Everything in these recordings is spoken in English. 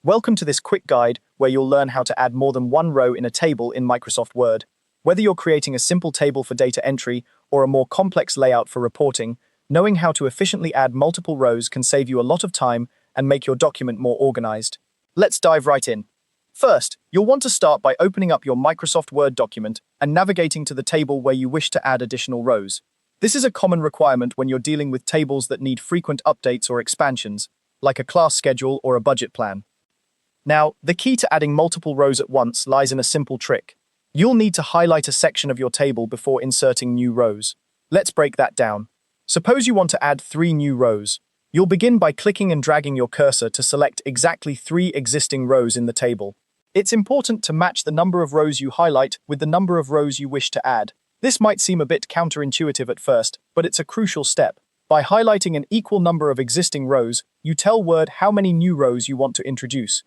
Welcome to this quick guide where you'll learn how to add more than one row in a table in Microsoft Word. Whether you're creating a simple table for data entry or a more complex layout for reporting, knowing how to efficiently add multiple rows can save you a lot of time and make your document more organized. Let's dive right in. First, you'll want to start by opening up your Microsoft Word document and navigating to the table where you wish to add additional rows. This is a common requirement when you're dealing with tables that need frequent updates or expansions, like a class schedule or a budget plan. Now, the key to adding multiple rows at once lies in a simple trick. You'll need to highlight a section of your table before inserting new rows. Let's break that down. Suppose you want to add 3 new rows. You'll begin by clicking and dragging your cursor to select exactly 3 existing rows in the table. It's important to match the number of rows you highlight with the number of rows you wish to add. This might seem a bit counterintuitive at first, but it's a crucial step. By highlighting an equal number of existing rows, you tell Word how many new rows you want to introduce.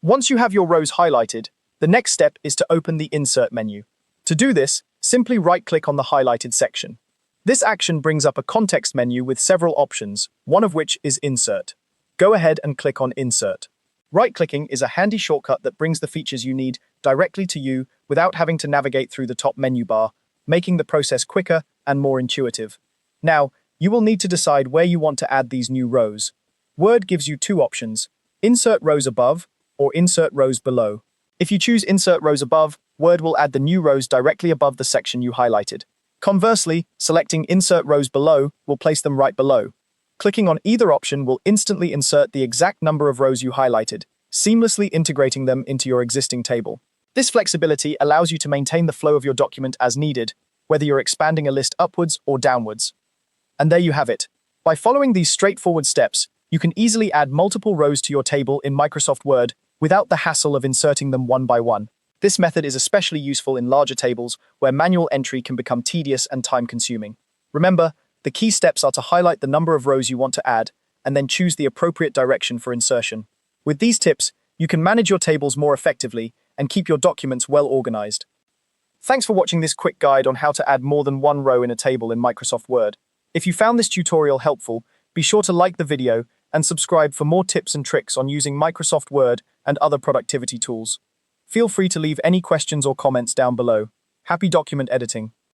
Once you have your rows highlighted, the next step is to open the Insert menu. To do this, simply right-click on the highlighted section. This action brings up a context menu with several options, one of which is Insert. Go ahead and click on Insert. Right-clicking is a handy shortcut that brings the features you need directly to you without having to navigate through the top menu bar, making the process quicker and more intuitive. Now, you will need to decide where you want to add these new rows. Word gives you 2 options: Insert rows above or Insert rows below. If you choose Insert rows above, Word will add the new rows directly above the section you highlighted. Conversely, selecting Insert rows below will place them right below. Clicking on either option will instantly insert the exact number of rows you highlighted, seamlessly integrating them into your existing table. This flexibility allows you to maintain the flow of your document as needed, whether you're expanding a list upwards or downwards. And there you have it. By following these straightforward steps, you can easily add multiple rows to your table in Microsoft Word without the hassle of inserting them one by one. This method is especially useful in larger tables where manual entry can become tedious and time-consuming. Remember, the key steps are to highlight the number of rows you want to add and then choose the appropriate direction for insertion. With these tips, you can manage your tables more effectively and keep your documents well organized. Thanks for watching this quick guide on how to add more than one row in a table in Microsoft Word. If you found this tutorial helpful, be sure to like the video and subscribe for more tips and tricks on using Microsoft Word and other productivity tools. Feel free to leave any questions or comments down below. Happy document editing!